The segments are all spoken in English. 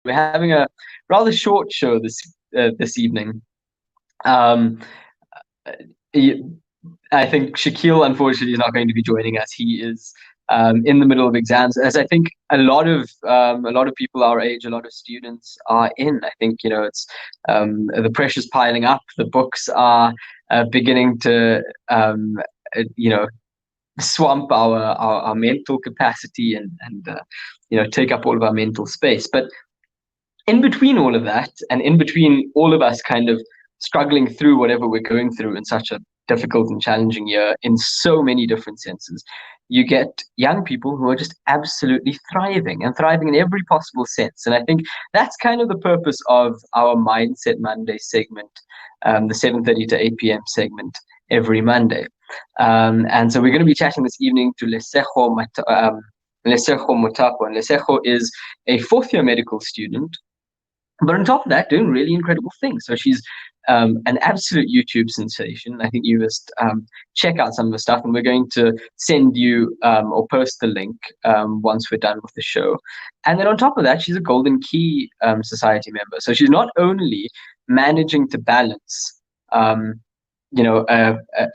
We're having a rather short show this evening. Um, y- I think Shakeel, unfortunately, is not going to be joining us. He is in the middle of exams, as I think a lot of people our age, a lot of students are in. I think it's the pressure's piling up. The books are beginning to you know swamp our mental capacity and take up all of our mental space. But in between all of that, and in between all of us kind of struggling through whatever we're going through in such a difficult and challenging year in so many different senses, you get young people who are just absolutely thriving and thriving in every possible sense. And I think that's kind of the purpose of our Mindset Monday segment, the 7:30 to 8 p.m. segment every Monday. And so we're going to be chatting this evening to Lesego Mothapo. And Lesego is a fourth year medical student, but on top of that, doing really incredible things. So she's an absolute YouTube sensation. I think you just check out some of the stuff, and we're going to send you or post the link once we're done with the show. And then on top of that, she's a Golden Key Society member. So she's not only managing to balance, a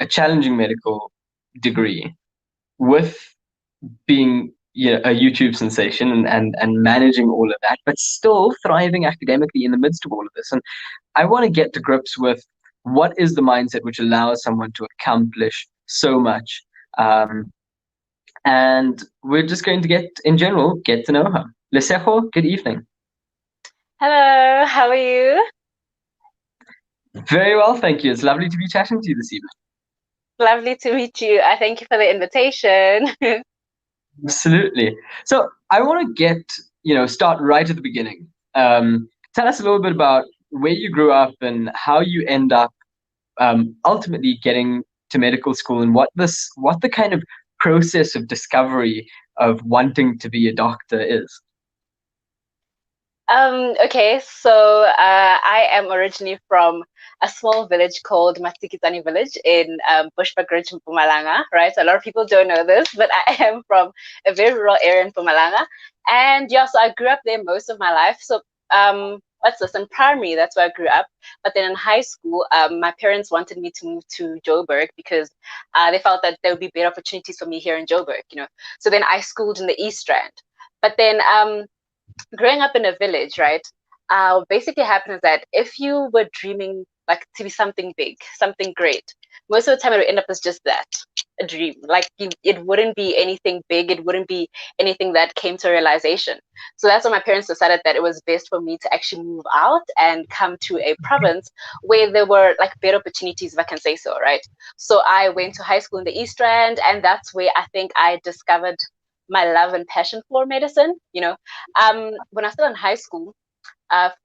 challenging medical degree with being a YouTube sensation and managing all of that, but still thriving academically in the midst of all of this. And I want to get to grips with what is the mindset which allows someone to accomplish so much. And we're just going to get to know her. Lesego, good evening. Hello, how are you? Very well, thank you. It's lovely to be chatting to you this evening. Lovely to meet you. I thank you for the invitation. Absolutely. So I want to start right at the beginning. Tell us a little bit about where you grew up and how you end up ultimately getting to medical school, and what the kind of process of discovery of wanting to be a doctor is. Okay, so I am originally from a small village called Matikitani village in Bushbuck Ridge in Mpumalanga, right? So a lot of people don't know this, but I am from a very rural area in Mpumalanga. And yeah, so I grew up there most of my life. So what's this? In primary, that's where I grew up. But then in high school, my parents wanted me to move to Joburg because they felt that there would be better opportunities for me here in Joburg. So then I schooled in the East Rand. But then growing up in a village, right? What basically happens is that if you were dreaming like to be something big, something great, most of the time it would end up as just that, a dream. Like it wouldn't be anything big. It wouldn't be anything that came to realization. So that's when my parents decided that it was best for me to actually move out and come to a province where there were like better opportunities, if I can say so, right? So I went to high school in the East Rand, and that's where I think I discovered my love and passion for medicine. When I was still in high school,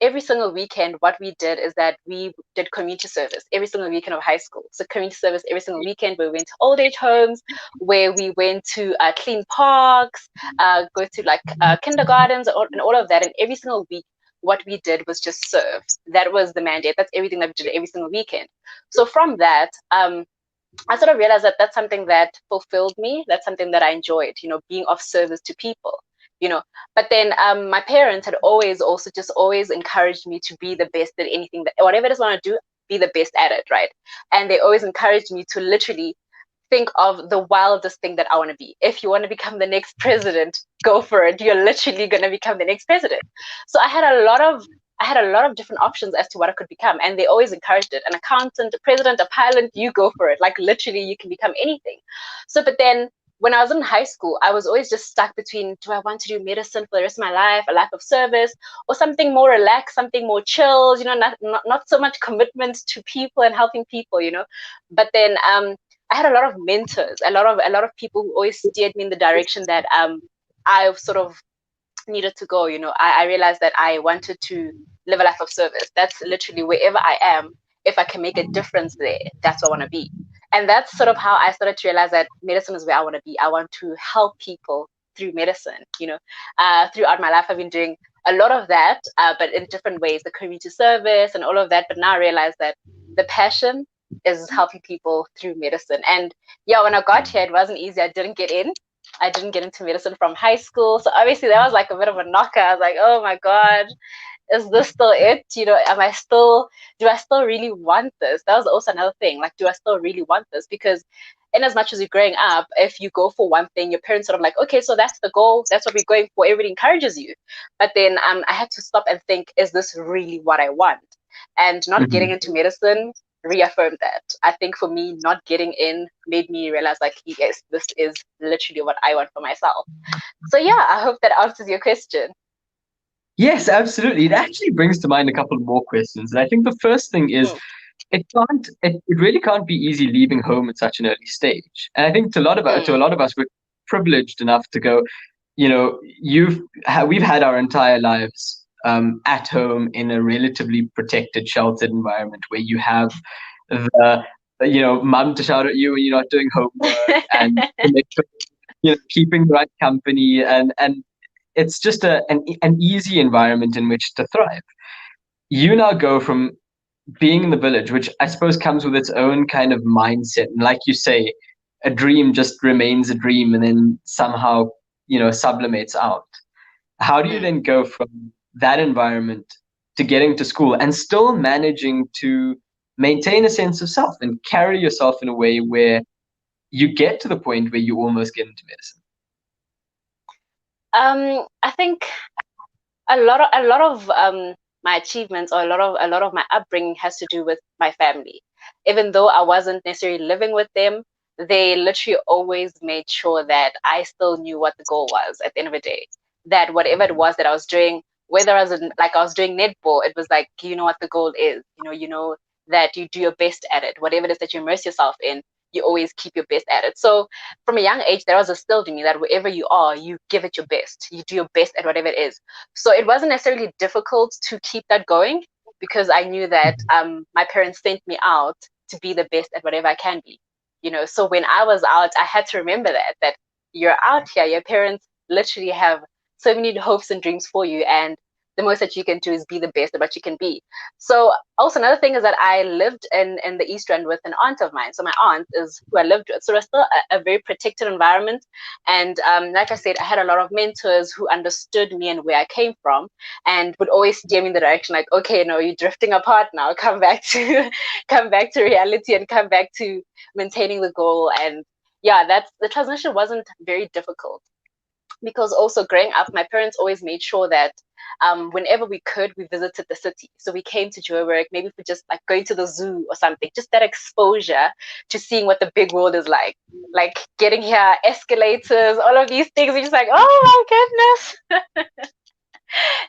every single weekend, what we did is that we did community service every single weekend of high school. So community service every single weekend, where we went to old age homes, where we went to clean parks, go to like kindergartens and all of that. And every single week, what we did was just serve. That was the mandate. That's everything that we did every single weekend. So from that, I sort of realized that that's something that fulfilled me. That's something that I enjoyed, being of service to people. But then my parents had always encouraged me to be the best at anything, that whatever it is I want to do, be the best at it, right? And they always encouraged me to literally think of the wildest thing that I want to be. If you want to become the next president, go for it. You're literally going to become the next president. So I had a lot of different options as to what I could become, and they always encouraged it. An accountant, a president, a pilot, you go for it. Like literally you can become anything. So, but then when I was in high school, I was always just stuck between, do I want to do medicine for the rest of my life, a life of service, or something more relaxed, something more chilled, not so much commitment to people and helping people. But then I had a lot of mentors, a lot of people who always steered me in the direction that I sort of needed to go. I realized that I wanted to live a life of service. That's literally wherever I am, if I can make a difference there, that's what I want to be. And that's sort of how I started to realize that medicine is where I want to be. I want to help people through medicine. Throughout my life, I've been doing a lot of that, but in different ways, the community service and all of that. But now I realize that the passion is helping people through medicine. And yeah, when I got here, it wasn't easy. I didn't get in. I didn't get into medicine from high school. So obviously that was like a bit of a knocker. I was like, oh my God, is this still it? Do I still really want this? That was also another thing. Like, do I still really want this? Because in as much as you're growing up, if you go for one thing, your parents sort of like, okay, so that's the goal. That's what we're going for. Everybody encourages you. But then I had to stop and think, is this really what I want? And not getting Mhm. into medicine reaffirmed that. I think for me, not getting in made me realize like, yes, this is literally what I want for myself. So yeah, I hope that answers your question. Yes, absolutely. It actually brings to mind a couple more questions. And I think the first thing is Mm, it really can't be easy leaving home at such an early stage. And I think to a mm, lot of us, we're privileged enough to go, we've had our entire lives at home in a relatively protected, sheltered environment where you have the mum to shout at you when you're not doing homework and to make sure, keeping the right company, and it's just an easy environment in which to thrive. You now go from being in the village, which I suppose comes with its own kind of mindset. And like you say, a dream just remains a dream and then somehow, sublimates out. How do you mm. then go from that environment to getting to school and still managing to maintain a sense of self and carry yourself in a way where you get to the point where you almost get into medicine? I think a lot of my achievements or a lot of my upbringing has to do with my family. Even though I wasn't necessarily living with them, they literally always made sure that I still knew what the goal was at the end of the day. That whatever it was that I was doing, whether I was doing netball, it was like you know what the goal is. You know that you do your best at it. Whatever it is that you immerse yourself in, you always keep your best at it. So from a young age, that was instilled in me that wherever you are, you give it your best. You do your best at whatever it is. So it wasn't necessarily difficult to keep that going because I knew that my parents sent me out to be the best at whatever I can be. So when I was out, I had to remember that you're out here, your parents literally have so many hopes and dreams for you, and the most that you can do is be the best at what you can be. So also another thing is that I lived in the East End with an aunt of mine. So my aunt is who I lived with. So it's still a very protected environment. And like I said, I had a lot of mentors who understood me and where I came from and would always steer me in the direction like, okay, no, you're drifting apart now. Come back to come back to reality and come back to maintaining the goal. And yeah, that's the transition wasn't very difficult because also growing up, my parents always made sure that whenever we could, we visited the city. So we came to Joburg, maybe for just like going to the zoo or something, just that exposure to seeing what the big world is like getting here, escalators, all of these things. You're just like, oh my goodness.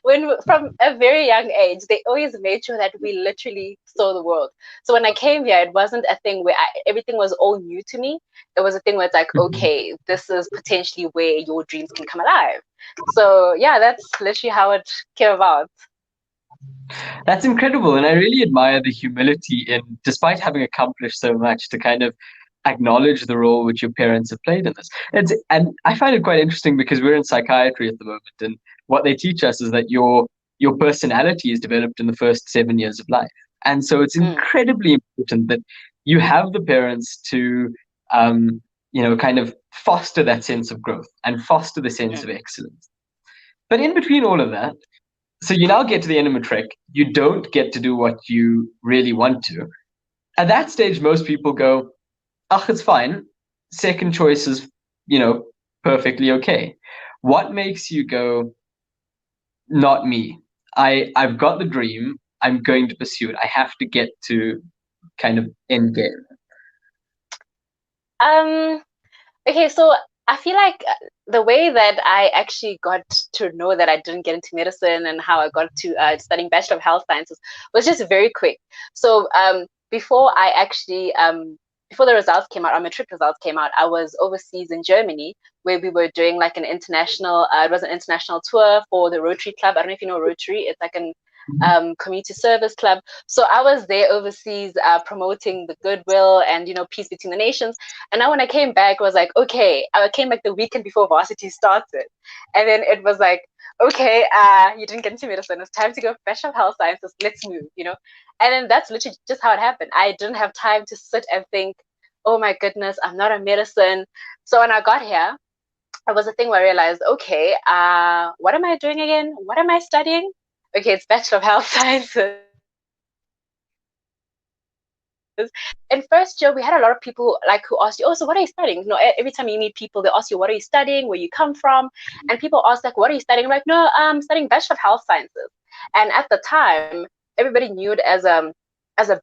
When from a very young age, they always made sure that we literally saw the world. So when I came here, it wasn't a thing where everything was all new to me. It was a thing where it's like, okay, this is potentially where your dreams can come alive. So yeah, that's literally how it came about. That's incredible. And I really admire the humility in, despite having accomplished so much, to kind of acknowledge the role which your parents have played in this. And I find it quite interesting because we're in psychiatry at the moment, and what they teach us is that your personality is developed in the first 7 years of life. And so it's Mm, incredibly important that you have the parents to kind of foster that sense of growth and foster the sense mm, of excellence. But in between all of that, so you now get to the end of matric, you don't get to do what you really want to. At that stage, most people go, "Oh, it's fine. Second choice is, you know, perfectly okay." What makes you go, "Not me. I've got the dream. I'm going to pursue it. I have to get to kind of end game." mm. Okay, so I feel like the way that I actually got to know that I didn't get into medicine and how I got to studying Bachelor of Health Sciences was just very quick. So before I actually before the results came out, our matric results came out, I was overseas in Germany where we were doing like an international. It was an international tour for the Rotary Club. I don't know if you know Rotary. It's like an community service club. So I was there overseas promoting the goodwill and peace between the nations. And now when I came back, I was like, okay, I came back the weekend before varsity started. And then it was like, okay, you didn't get into medicine. It's time to go Bachelor of Health Sciences. Let's move. And then that's literally just how it happened. I didn't have time to sit and think, oh my goodness, I'm not a medicine. So when I got here, it was a thing where I realized, okay, what am I doing again? What am I studying? Okay, it's Bachelor of Health Sciences. In first year, we had a lot of people like who asked you, oh, so what are you studying? You know, every time you meet people, they ask you, what are you studying? Where you come from? And people ask like, what are you studying? I'm like, no, I'm studying Bachelor of Health Sciences. And at the time, everybody knew it as a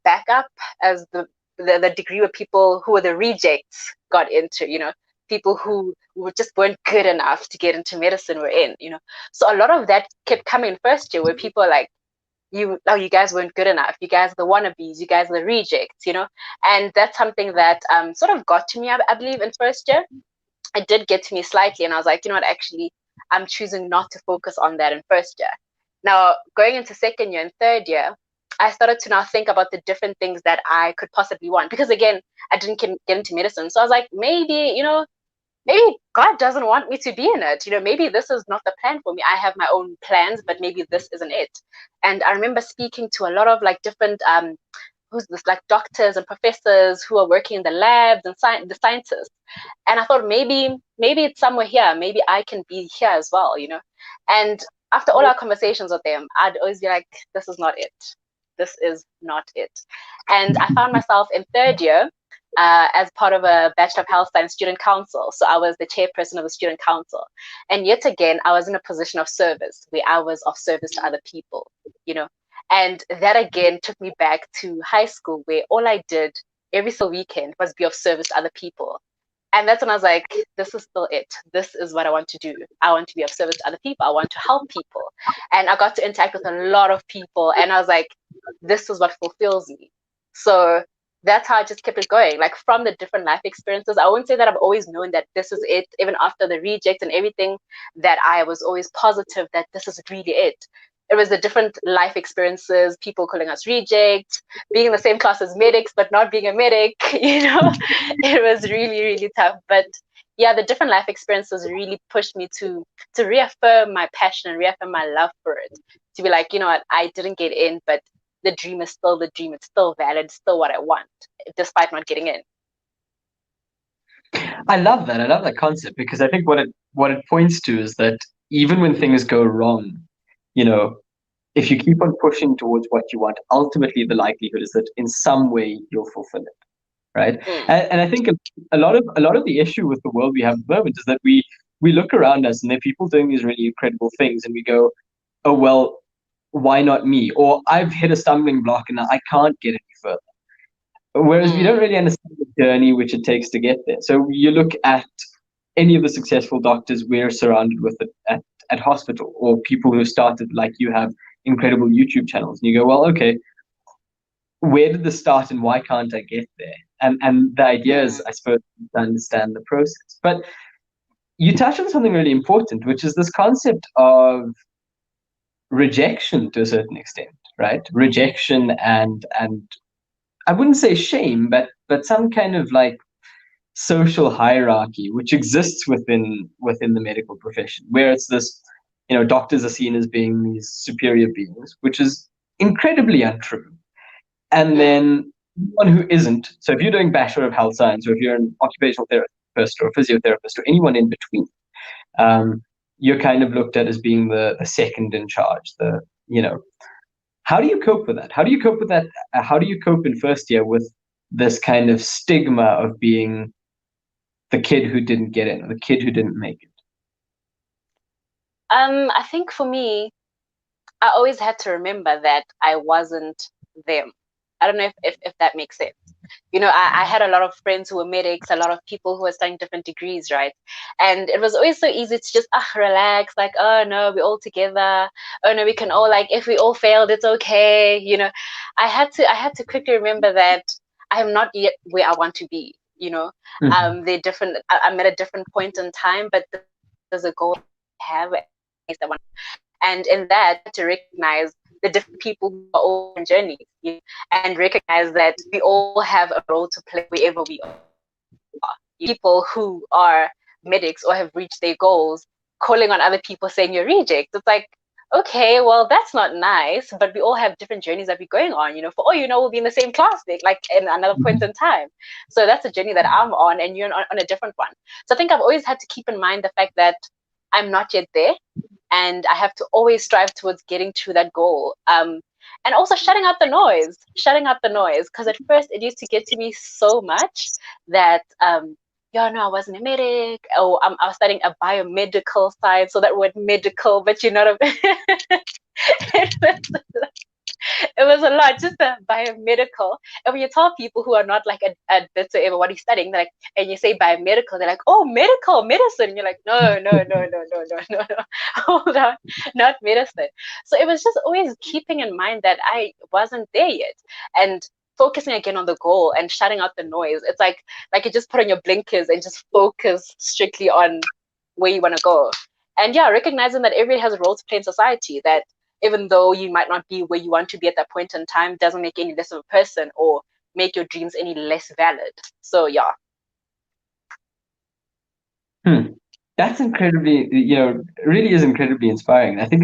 backup, as the degree where people who were the rejects got into, you know, people who just weren't good enough to get into medicine were in, you know. So a lot of that kept coming in first year where people are like, you guys weren't good enough, you guys are the wannabes, you guys are the rejects, you know. And that's something that sort of got to me, I believe, in first year. It did get to me slightly, and I was like, you know what, actually I'm choosing not to focus on that in first year. Now going into second year and third year, I started to now think about the different things that I could possibly want, because again, I didn't get into medicine, so I was like, maybe, you know, maybe God doesn't want me to be in it. You know, maybe this is not the plan for me. I have my own plans, but maybe this isn't it. And I remember speaking to a lot of like different who's this, like doctors and professors who are working in the labs and the scientists. And I thought maybe it's somewhere here. Maybe I can be here as well, you know. And after all our conversations with them, I'd always be like, this is not it. This is not it. And I found myself in third year as part of a Bachelor of Health Science student council. So I was the chairperson of the student council. And yet again, I was in a position of service where I was of service to other people, you know. And that again took me back to high school, where all I did every single weekend was be of service to other people. And that's when I was like, this is still it. This is what I want to do. I want to be of service to other people. I want to help people. And I got to interact with a lot of people. And I was like, this is what fulfills me. So that's how I just kept it going. Like from the different life experiences, I won't say that I've always known that this is it, even after the reject and everything, that I was always positive that this is really it. It was the different life experiences, people calling us rejects, being in the same class as medics, but not being a medic, you know, it was really, really tough. But yeah, the different life experiences really pushed me to reaffirm my passion and reaffirm my love for it. To be like, you know what, I didn't get in, but the dream is still the dream. It's still valid. It's still what I want, despite not getting in. I love that. I love that concept because I think what it points to is that even when things go wrong, you know, if you keep on pushing towards what you want, ultimately the likelihood is that in some way you'll fulfill it, right? Mm. And I think a lot of the issue with the world we have at the moment is that we look around us and there are people doing these really incredible things, and we go, oh well, why not me? Or I've hit a stumbling block and I can't get any further. Whereas we don't Mm. really understand the journey which it takes to get there. So you look at any of the successful doctors we're surrounded with at hospital, or people who started like you have incredible YouTube channels, and you go, well, okay, where did this start and why can't I get there? And the idea is, Mm. I suppose, to understand the process. But you touched on something really important, which is this concept of rejection to a certain extent, right? Rejection and I wouldn't say shame, but some kind of like social hierarchy which exists within the medical profession, where it's this, you know, doctors are seen as being these superior beings, which is incredibly untrue. And Mm. then one who isn't. So if you're doing Bachelor of Health Science, or if you're an occupational therapist or a physiotherapist or anyone in between, um, you're kind of looked at as being the second in charge. The, you know, how do you cope with that? How do you cope with that? How do you cope in first year with this kind of stigma of being the kid who didn't get in, or the kid who didn't make it? I think for me, I always had to remember that I wasn't them. I don't know if that makes sense. You know, I had a lot of friends who were medics, a lot of people who were studying different degrees, right? And it was always so easy to just relax, like, oh no, we're all together. Oh no, we can all, like, if we all failed, it's okay. You know, I had to quickly remember that I am not yet where I want to be. You know, Mhm. they're different. I'm at a different point in time, but there's a goal I have, that one, and in that to recognize the different people who are all on journeys, you know, and recognize that we all have a role to play wherever we are. People who are medics or have reached their goals calling on other people saying you're reject, it's like, okay, well, that's not nice, but we all have different journeys that we're going on. For all you know, we'll be in the same class, like in another point in time. So that's a journey that I'm on, and you're on a different one. So I think I've always had to keep in mind the fact that I'm not yet there, and I have to always strive towards getting to that goal. And also shutting out the noise, because at first it used to get to me so much that yeah, no, I wasn't a medic. Oh, I was studying a biomedical science, so that word medical, but you know what I mean? It was a lot, just a biomedical. And when you tell people who are not like a bit so ever what he's studying, they're like, and you say biomedical, they're like, oh, medical, medicine. You're like, no, no, no, no, no, no, no, no. Hold on, not medicine. So it was just always keeping in mind that I wasn't there yet. And focusing again on the goal and shutting out the noise. It's like you just put on your blinkers and just focus strictly on where you want to go. And yeah, recognizing that everybody has a role to play in society, that even though you might not be where you want to be at that point in time, doesn't make you any less of a person or make your dreams any less valid. So yeah. That's incredibly, really is incredibly inspiring. I think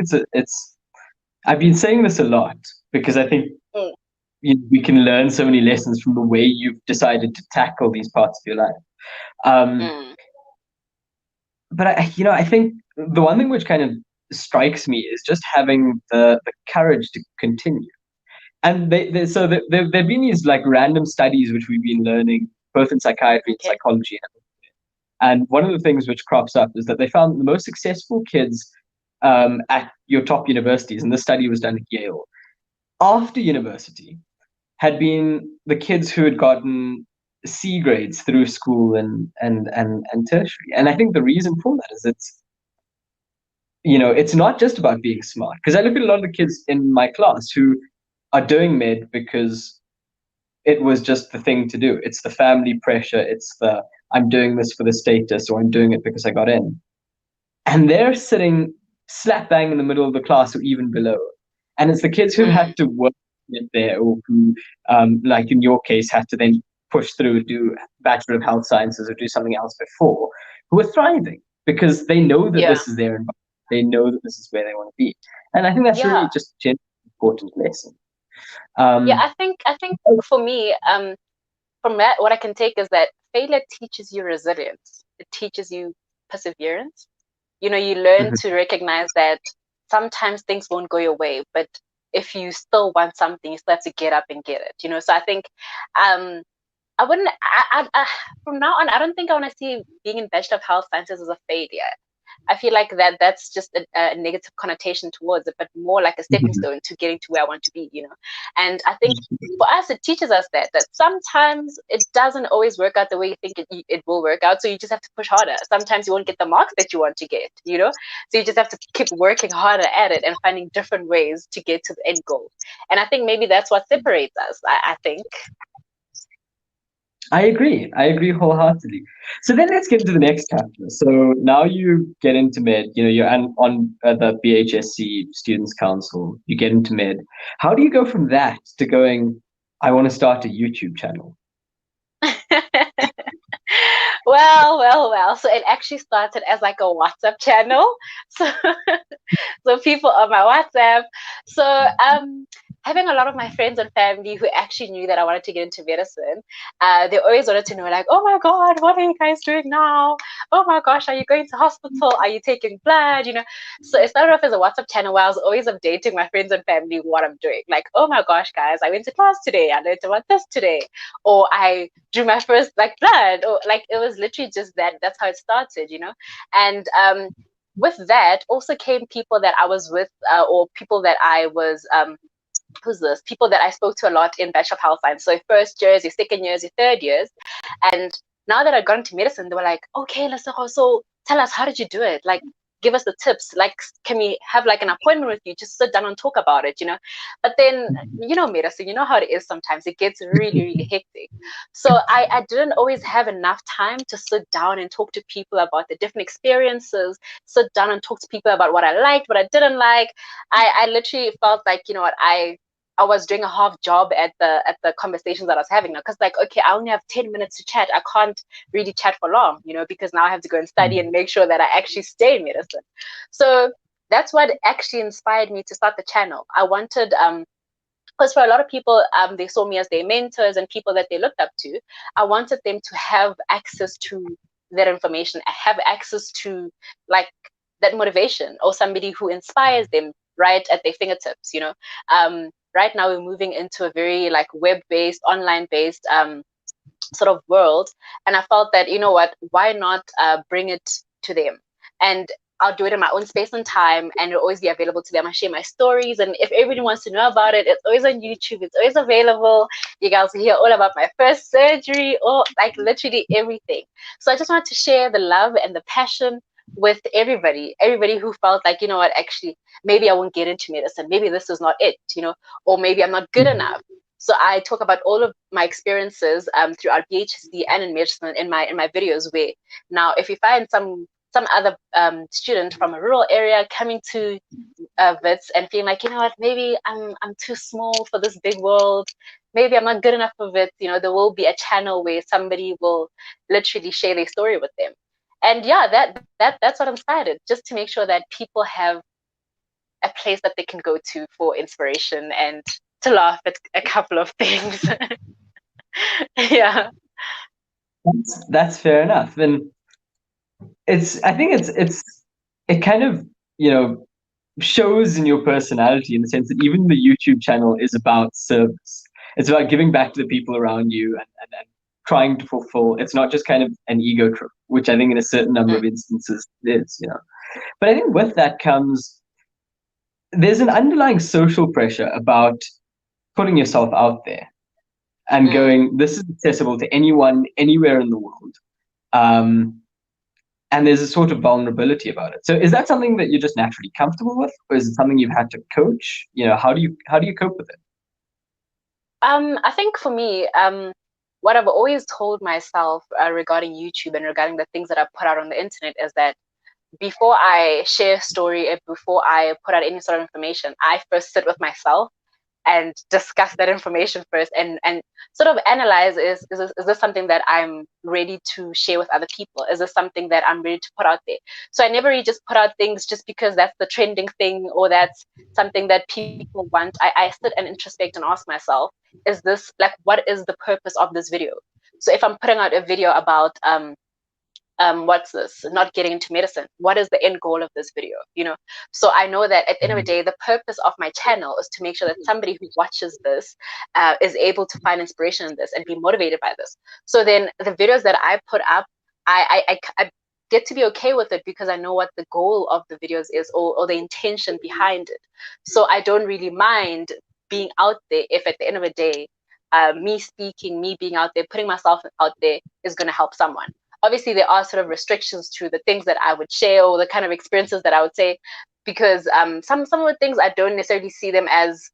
I've been saying this a lot because I think Mm. we can learn so many lessons from the way you've decided to tackle these parts of your life. Um, Mm. but I think the one thing which kind of strikes me is just having the courage to continue. And there've been these like random studies which we've been learning both in psychiatry and Okay. psychology. And one of the things which crops up is that they found the most successful kids at your top universities, and this study was done at Yale, after university, had been the kids who had gotten C grades through school and tertiary. And I think the reason for that is it's not just about being smart. Because I look at a lot of the kids in my class who are doing med because it was just the thing to do. It's the family pressure. It's the I'm doing this for the status, or I'm doing it because I got in. And they're sitting slap bang in the middle of the class or even below. And it's the kids who've Mm. had to work to get there, or who, like in your case, had to then push through, do Bachelor of Health Sciences or do something else before, who are thriving because they know that Yeah. this is their environment. They know that this is where they want to be. And I think that's Yeah. really just an important lesson. Yeah. Um, I think for me, from that, what I can take is that failure teaches you resilience. It teaches you perseverance. You learn mhm, to recognize that sometimes things won't go your way, but if you still want something, you still have to get up and get it. So I think um I wouldn't from now on, I don't think I want to see being in Bachelor of Health Sciences as a failure. I feel like that's just a negative connotation towards it, but more like a stepping mhm, stone to getting to where I want to be. And I think for us, it teaches us that sometimes it doesn't always work out the way you think it will work out. So you just have to push harder. Sometimes you won't get the marks that you want to get. So you just have to keep working harder at it and finding different ways to get to the end goal. And I think maybe that's what separates us. I think. I agree. I agree wholeheartedly. So then let's get into the next chapter. So now you get into med, you're on the BHSC Students' Council, you get into med. How do you go from that to going, I want to start a YouTube channel? Well. So it actually started as like a WhatsApp channel. So so people on my WhatsApp. So having a lot of my friends and family who actually knew that I wanted to get into medicine, they always wanted to know, like, oh my God, what are you guys doing now? Oh my gosh, are you going to hospital? Are you taking blood? So it started off as a WhatsApp channel where I was always updating my friends and family what I'm doing. Like, oh my gosh, guys, I went to class today. I learned about this today. Or I drew my first like blood. Or like it was literally just that. That's how it started. And with that also came people that I was with, or people that I was who's this? People that I spoke to a lot in Bachelor of Health Science. So first years, your second years, your third years. And now that I'd gone into medicine, they were like, okay, Lesego, so tell us, how did you do it? Like, give us the tips. Like, can we have like an appointment with you? Just sit down and talk about it. But then, medicine, you know how it is sometimes. It gets really, really hectic. So I didn't always have enough time to sit down and talk to people about the different experiences, sit down and talk to people about what I liked, what I didn't like. I literally felt like, you know what, I was doing a half job at the conversations that I was having now, because like, okay, I only have 10 minutes to chat. I can't really chat for long, because now I have to go and study and make sure that I actually stay in medicine. So that's what actually inspired me to start the channel. I wanted because for a lot of people, they saw me as their mentors and people that they looked up to. I wanted them to have access to that information, have access to like that motivation or somebody who inspires them right at their fingertips. Right now we're moving into a very like web-based, online-based sort of world, and I felt that why not bring it to them, and I'll do it in my own space and time, and it'll always be available to them. I share my stories, and if everybody wants to know about it, it's always on YouTube. It's always available. You guys will hear all about my first surgery, or like literally everything. So I just wanted to share the love and the passion with everybody who felt like, actually, maybe I won't get into medicine. Maybe this is not it, or maybe I'm not good enough. So I talk about all of my experiences throughout PhD and in medicine in my videos. Where now, if you find some other student from a rural area coming to Wits and feeling like, maybe I'm too small for this big world. Maybe I'm not good enough for it. There will be a channel where somebody will literally share their story with them. And yeah, that's what inspired it, just to make sure that people have a place that they can go to for inspiration and to laugh at a couple of things. Yeah. That's fair enough. And I think it kind of, shows in your personality, in the sense that even the YouTube channel is about service. It's about giving back to the people around you, and trying to fulfill. It's not just kind of an ego trip, which I think in a certain number of instances is, But I think with that comes, there's an underlying social pressure about putting yourself out there and going, this is accessible to anyone, anywhere in the world. And there's a sort of vulnerability about it. So is that something that you're just naturally comfortable with, or is it something you've had to coach? How do you cope with it? I think for me, what I've always told myself regarding YouTube and regarding the things that I put out on the internet is that before I share a story, before I put out any sort of information, I first sit with myself and discuss that information first, and sort of analyze, is this something that I'm ready to share with other people? Is this something that I'm ready to put out there? So I never really just put out things just because that's the trending thing or that's something that people want. I sit and introspect and ask myself, is this, like, what is the purpose of this video? So if I'm putting out a video about what's this, not getting into medicine, what is the end goal of this video? So I know that at the end of the day, the purpose of my channel is to make sure that somebody who watches this is able to find inspiration in this and be motivated by this. So then the videos that I put up, I get to be okay with it because I know what the goal of the videos is, or the intention behind it. So I don't really mind being out there if at the end of the day, me speaking, me being out there, putting myself out there is going to help someone. Obviously, there are sort of restrictions to the things that I would share or the kind of experiences that I would say, because some of the things I don't necessarily see them as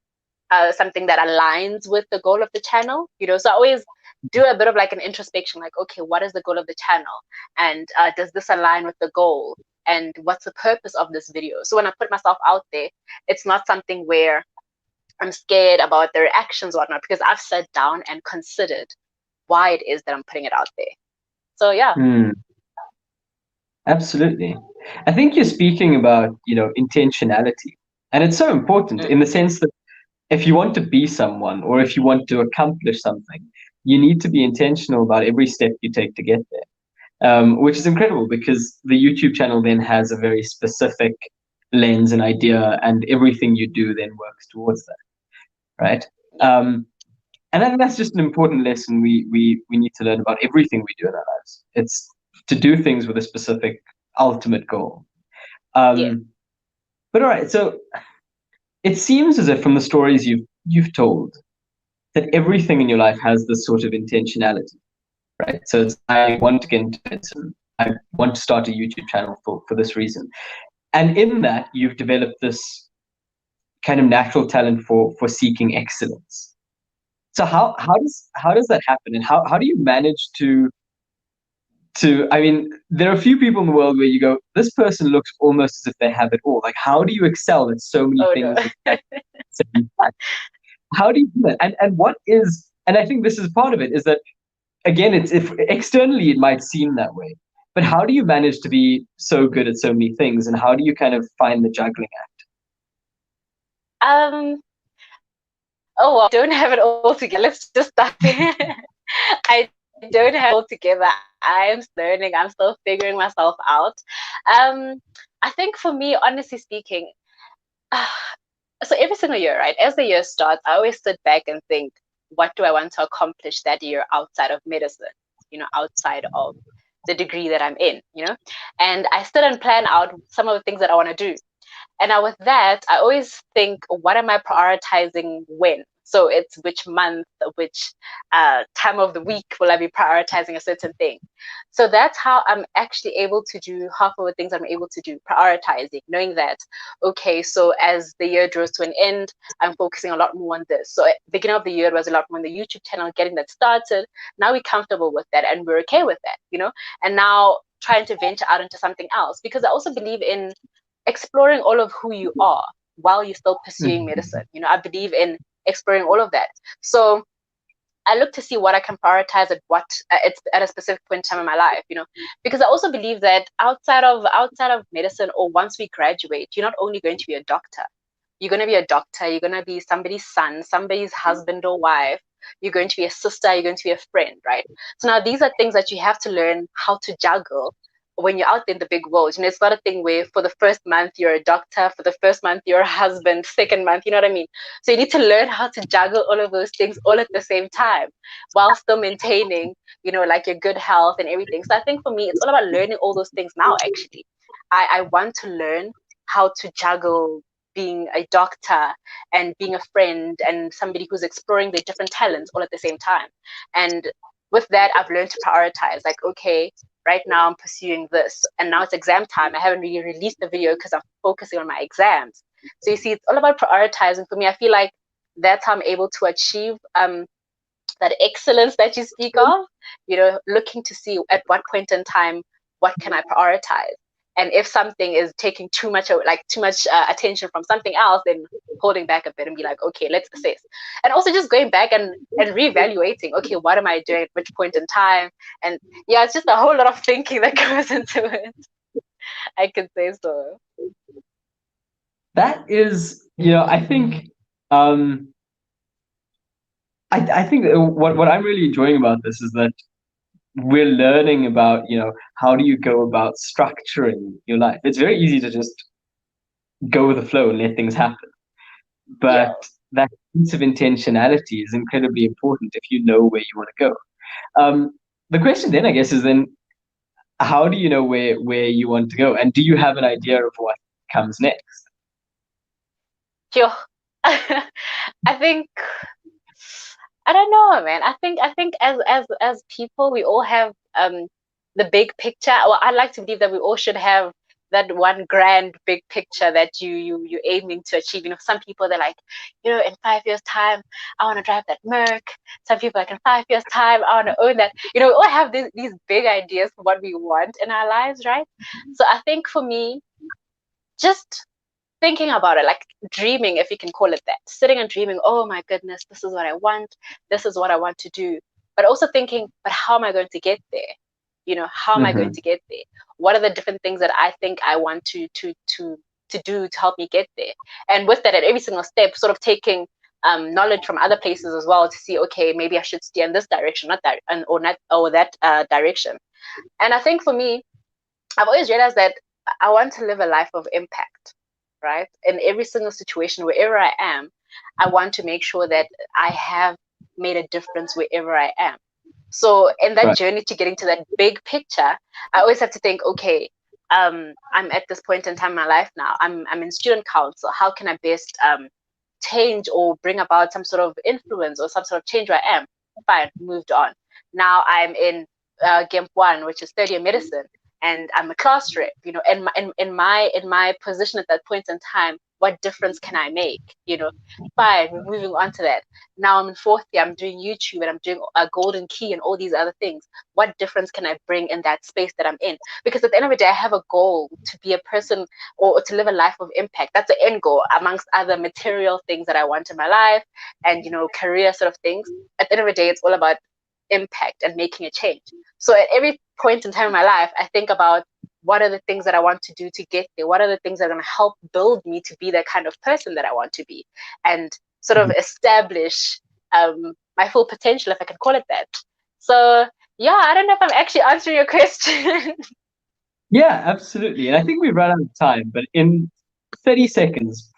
something that aligns with the goal of the channel. So I always do a bit of like an introspection, like, okay, what is the goal of the channel? And does this align with the goal? And what's the purpose of this video? So when I put myself out there, it's not something where I'm scared about the reactions or whatnot, because I've sat down and considered why it is that I'm putting it out there. So yeah. Absolutely. I think you're speaking about, intentionality. And it's so important in the sense that if you want to be someone, or if you want to accomplish something, you need to be intentional about every step you take to get there. Which is incredible, because the YouTube channel then has a very specific lens and idea, and everything you do then works towards that. Right? And I think that's just an important lesson we need to learn about everything we do in our lives. It's to do things with a specific ultimate goal. But all right, so it seems as if from the stories you've told that everything in your life has this sort of intentionality, right? So I want to get into it, and I want to start a YouTube channel for this reason. And in that, you've developed this kind of natural talent for seeking excellence. So how does that happen, and how do you manage to I mean, there are a few people in the world where you go, this person looks almost as if they have it all. Like, how do you excel at so many things? No. How do you do that? And what is, and I think this is part of it, is that, again, if externally it might seem that way, But how do you manage to be so good at so many things, and how do you kind of find the juggling act? Um, oh, well, I don't have it all together. Let's just start there. I don't have it all together. I'm learning. I'm still figuring myself out. Um, I think for me, honestly speaking, so every single year, right? As the year starts, I always sit back and think, what do I want to accomplish that year outside of medicine? Outside of the degree that I'm in, and I sit and plan out some of the things that I want to do. And now with that, I always think, what am I prioritizing when? So it's which month, which time of the week will I be prioritizing a certain thing? So that's how I'm actually able to do half of the things I'm able to do, prioritizing, knowing that, okay, so as the year draws to an end, I'm focusing a lot more on this. So at the beginning of the year, it was a lot more on the YouTube channel, getting that started. Now we're comfortable with that and we're okay with that, and now trying to venture out into something else, because I also believe in exploring all of who you are while you're still pursuing medicine. I believe in exploring all of that. So I look to see what I can prioritize at what it's at a specific point in time in my life, because I also believe that outside of medicine, or once we graduate, you're not only going to be a doctor. You're going to be a doctor. You're going to be somebody's son, somebody's husband or wife. You're going to be a sister. You're going to be a friend, right? So now these are things that you have to learn how to juggle when you're out in the big world. It's not a thing where for the first month you're a doctor, for the first month you're a husband, second month, you know what I mean? So you need to learn how to juggle all of those things all at the same time while still maintaining, like your good health and everything. So I think for me, it's all about learning all those things now, actually. I want to learn how to juggle being a doctor and being a friend and somebody who's exploring their different talents all at the same time. And with that, I've learned to prioritize, like, okay, right now I'm pursuing this, and now it's exam time. I haven't really released the video because I'm focusing on my exams. So you see, it's all about prioritizing. For me, I feel like that's how I'm able to achieve that excellence that you speak of, looking to see at what point in time, what can I prioritize? And if something is taking too much attention from something else, then holding back a bit and be like, okay, let's assess. And also just going back and reevaluating, okay, what am I doing at which point in time? And yeah, it's just a whole lot of thinking that goes into it. I can say so. That is, I think, um, I think what I'm really enjoying about this is that we're learning about, how do you go about structuring your life. It's very easy to just go with the flow and let things happen. But that sense of intentionality is incredibly important if you know where you want to go. The question then, I guess, is then how do you know where you want to go, and do you have an idea of what comes next? Sure. I think I don't know, man. I think as people, we all have the big picture. Well, I like to believe that we all should have that one grand big picture that you're aiming to achieve. Some people, they're like, in 5 years' time, I want to drive that Merc. Some people like, in 5 years' time, I want to own that. We all have these big ideas for what we want in our lives, right? So I think for me, just thinking about it, like dreaming, if you can call it that, sitting and dreaming, oh my goodness, this is what I want, this is what I want to do. But also thinking, but how am I going to get there? How am I going to get there? What are the different things that I think I want to do to help me get there? And with that, at every single step, sort of taking knowledge from other places as well to see, okay, maybe I should steer in this direction, not that, or that direction. And I think for me, I've always realized that I want to live a life of impact, right? In every single situation, wherever I am, I want to make sure that I have made a difference wherever I am. So in that Right. journey to getting to that big picture, I always have to think, okay, I'm at this point in time in my life now. I'm in student council. How can I best change or bring about some sort of influence or some sort of change where I am? Fine, moved on. Now I'm in GEMP 1, which is third year medicine, and I'm a class rep. In my position at that point in time, what difference can I make? Fine, we're moving on to that. Now I'm in fourth year, I'm doing YouTube and I'm doing a golden key and all these other things. What difference can I bring in that space that I'm in? Because at the end of the day, I have a goal to be a person or to live a life of impact. That's the end goal, amongst other material things that I want in my life and, career sort of things. At the end of the day, it's all about impact and making a change. So at every point in time in my life, I think about what are the things that I want to do to get there? What are the things that are going to help build me to be that kind of person that I want to be, and sort of establish my full potential, if I can call it that. So yeah, I don't know if I'm actually answering your question. Yeah, absolutely. And I think we've run out of time, but in 30 seconds,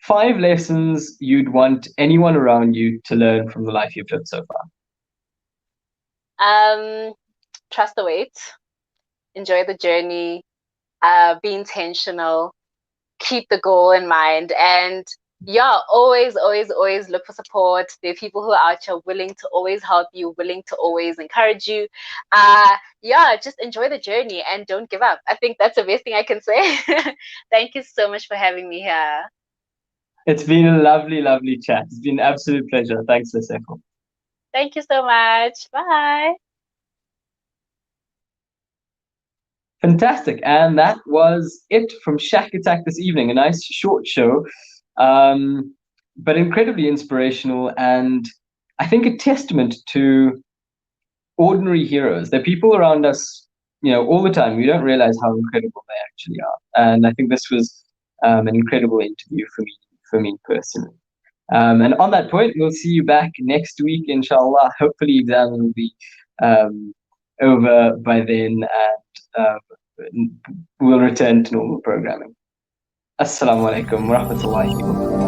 5 lessons you'd want anyone around you to learn from the life you've lived so far. Trust the wait, enjoy the journey, be intentional, keep the goal in mind, and yeah, always look for support. There are people who are out here willing to always help you, willing to always encourage you. Yeah, just enjoy the journey and don't give up. I think that's the best thing I can say. Thank you so much for having me here. It's been a lovely, lovely chat. It's been an absolute pleasure. Thanks, Lesego. Thank you so much. Bye. Fantastic. And that was it from Shack Attack this evening. A nice short show, but incredibly inspirational, and I think a testament to ordinary heroes. They're people around us, all the time. We don't realize how incredible they actually are. And I think this was an incredible interview for me personally. And on that point, we'll see you back next week, inshallah. Hopefully, exams will be over by then, and we'll return to normal programming. Assalamu alaikum wa rahmatullahi wa barakatuh.